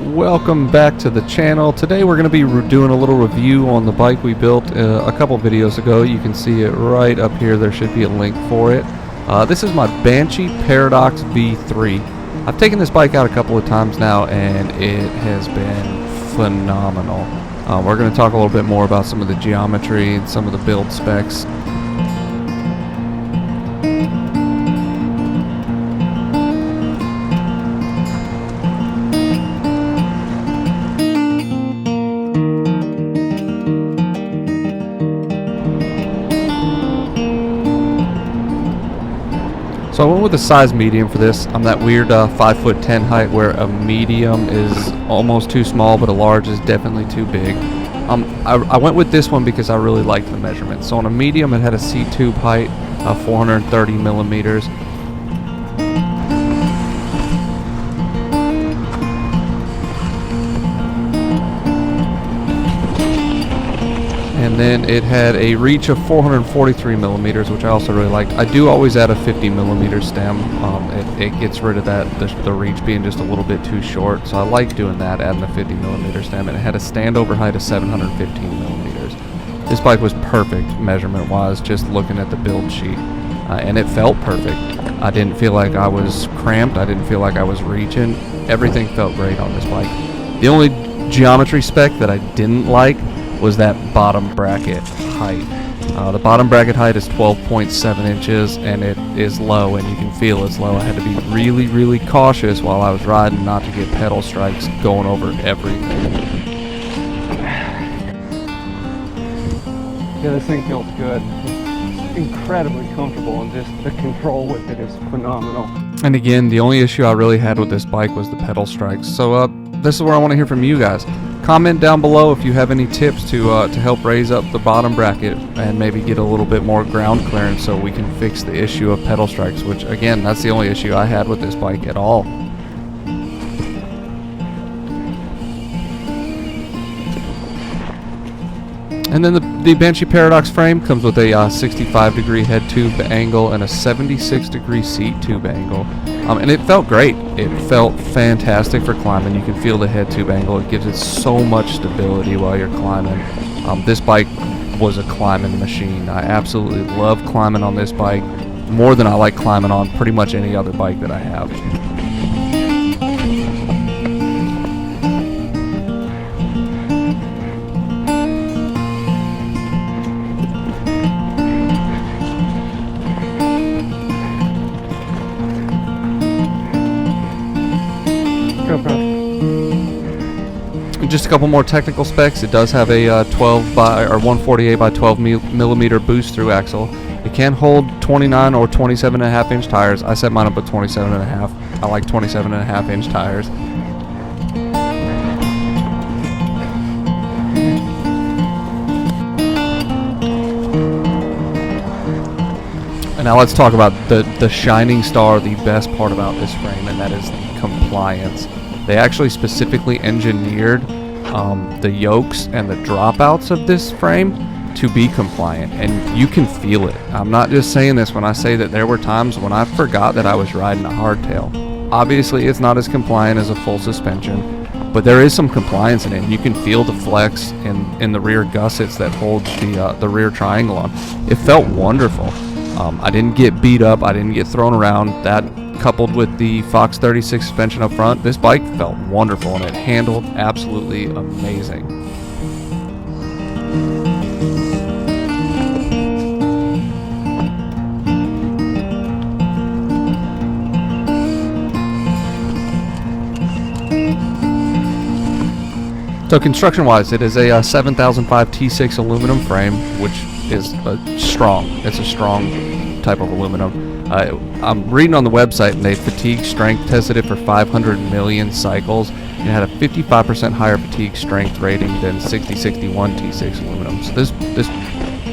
Welcome back to the channel. Today we're going to be doing a little review on the bike we built a couple videos ago. You can see it right up here. There should be a link for it. This is my Banshee Paradox V3. I've taken this bike out a couple of times now and it has been phenomenal. We're going to talk a little bit more about some of the geometry and some of the build specs. So I went with a size medium for this. I'm that weird 5'10" height where a medium is almost too small, but a large is definitely too big. I went with this one because I really liked the measurements. So on a medium, it had a seat tube height of 430 millimeters. And then it had a reach of 443 millimeters, which I also really liked. I do always add a 50 millimeter stem. It gets rid of that, the reach being just a little bit too short. So I like doing that, adding a 50 millimeter stem. And it had a standover height of 715 millimeters. This bike was perfect measurement-wise, just looking at the build sheet. And it felt perfect. I didn't feel like I was cramped. I didn't feel like I was reaching. Everything felt great on this bike. The only geometry spec that I didn't like was that bottom bracket height. The bottom bracket height is 12.7 inches and it is low, and you can feel it's low. I had to be really cautious while I was riding not to get pedal strikes going over everything. Yeah, this thing feels good. It's incredibly comfortable, and just the control with it is phenomenal. And again, the only issue I really had with this bike was the pedal strikes. So this is where I want to hear from you guys. Comment down below if you have any tips to help raise up the bottom bracket and maybe get a little bit more ground clearance so we can fix the issue of pedal strikes, which again, that's the only issue I had with this bike at all. And then the Banshee Paradox frame comes with a 65-degree head tube angle and a 76-degree seat tube angle. And it felt great. It felt fantastic for climbing. You can feel the head tube angle. It gives it so much stability while you're climbing. This bike was a climbing machine. I absolutely love climbing on this bike more than I like climbing on pretty much any other bike that I have. Just a couple more technical specs. It does have a 148 by 12 millimeter boost through axle. It can hold 29 or 27.5 inch tires. I set mine up at 27.5. I like 27.5 inch tires. And now let's talk about the shining star, the best part about this frame, and that is the compliance. They actually specifically engineered the yokes and the dropouts of this frame to be compliant, and you can feel it. I'm not just saying this when I say that there were times when I forgot that I was riding a hardtail. Obviously, it's not as compliant as a full suspension, but there is some compliance in it, and you can feel the flex in the rear gussets that hold the rear triangle on. It felt wonderful. I didn't get beat up. I didn't get thrown around. That coupled with the Fox 36 suspension up front, this bike felt wonderful and it handled absolutely amazing. So construction wise, it is a 7005 T6 aluminum frame, which is strong. It's a strong type of aluminum. I'm reading on the website, and they fatigue strength tested it for 500 million cycles, and it had a 55% higher fatigue strength rating than 6061 T6 aluminum. So this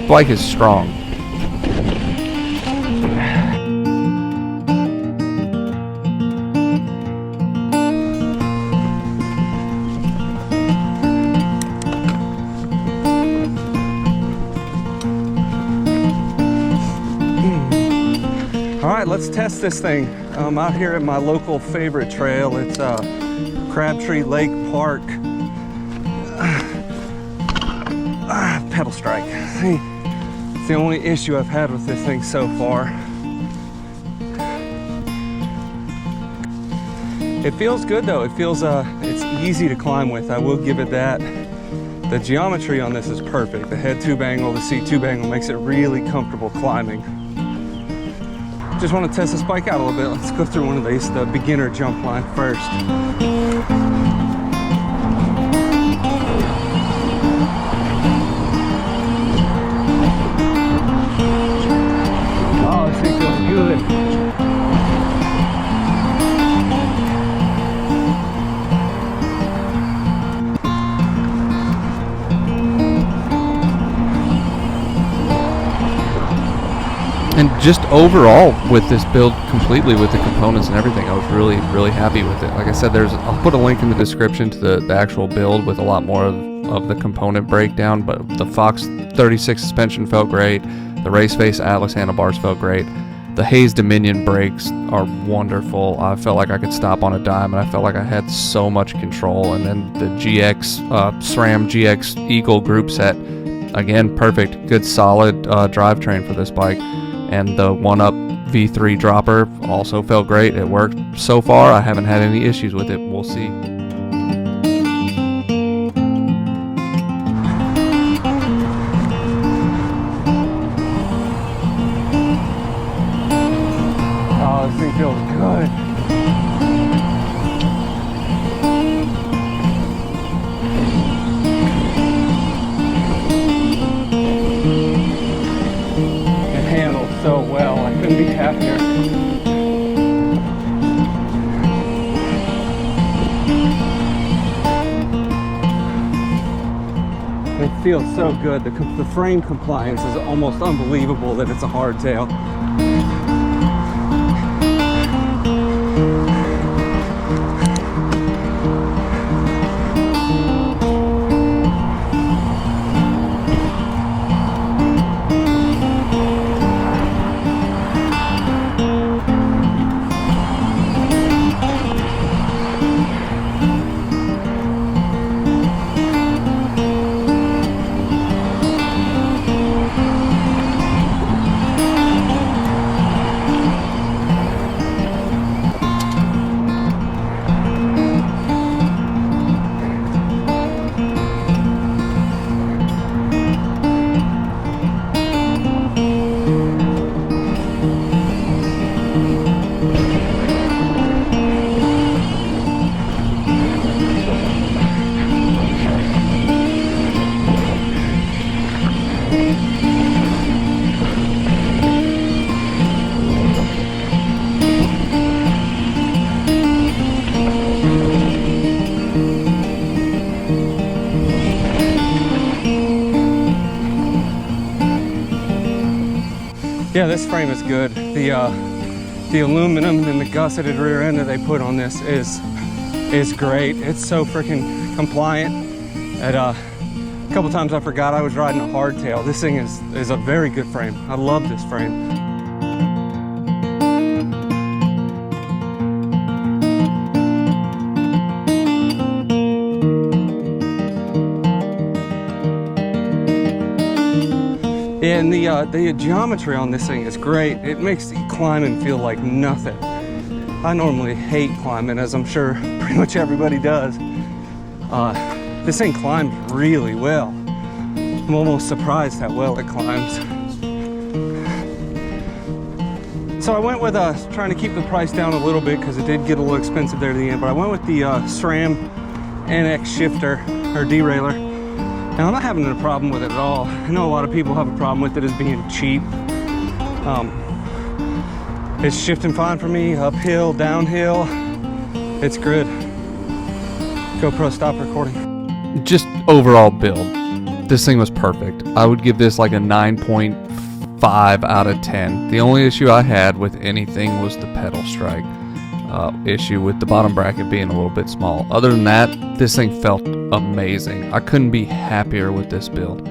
bike is strong. All right, let's test this thing. I'm out here at my local favorite trail. It's Crabtree Lake Park pedal strike. See, it's the only issue I've had with this thing so far. It feels good though. It feels it's easy to climb with. I will give it that. The geometry on this is perfect. The head tube angle, the seat tube angle makes it really comfortable climbing. Just want to test this bike out a little bit. Let's go through one of these, the beginner jump line first. Oh, this thing feels good. And just overall with this build, completely with the components and everything, I was really, really happy with it. Like I said, I'll put a link in the description to the actual build with a lot more of the component breakdown, but the Fox 36 suspension felt great. The Race Face Atlas handlebars felt great. The Hayes Dominion brakes are wonderful. I felt like I could stop on a dime, and I felt like I had so much control. And then the GX, SRAM GX Eagle group set, again, perfect. Good, solid drivetrain for this bike. And the one-up V3 dropper also felt great. It worked so far. I haven't had any issues with it. We'll see. Oh, this thing feels good. So well, I couldn't be happier. It feels so good. The frame compliance is almost unbelievable that it's a hardtail. Yeah, this frame is good. The aluminum and the gusseted rear end that they put on this is great. It's so freaking compliant. A couple times I forgot I was riding a hardtail. This thing is a very good frame. I love this frame. And the geometry on this thing is great. It makes the climbing feel like nothing. I normally hate climbing, as I'm sure pretty much everybody does. This thing climbs really well. I'm almost surprised how well it climbs. So I went with trying to keep the price down a little bit because it did get a little expensive there at the end, but I went with the SRAM NX shifter or derailleur. Now, I'm not having a problem with it at all. I know a lot of people have a problem with it as being cheap. It's shifting fine for me, uphill, downhill. It's good. GoPro, stop recording. Just overall build, this thing was perfect. I would give this like a 9.5 out of 10. The only issue I had with anything was the pedal strike issue with the bottom bracket being a little bit small. Other than that, this thing felt amazing. I couldn't be happier with this build.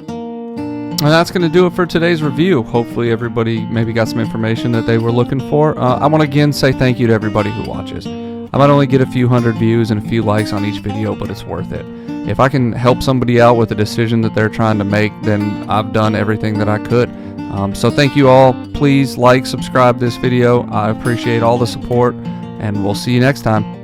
And that's going to do it for today's review. Hopefully everybody maybe got some information that they were looking for. I want to again say thank you to everybody who watches. I might only get a few hundred views and a few likes on each video, but it's worth it. If I can help somebody out with a decision that they're trying to make, then I've done everything that I could. So thank you all. Please like, subscribe this video. I appreciate all the support, and we'll see you next time.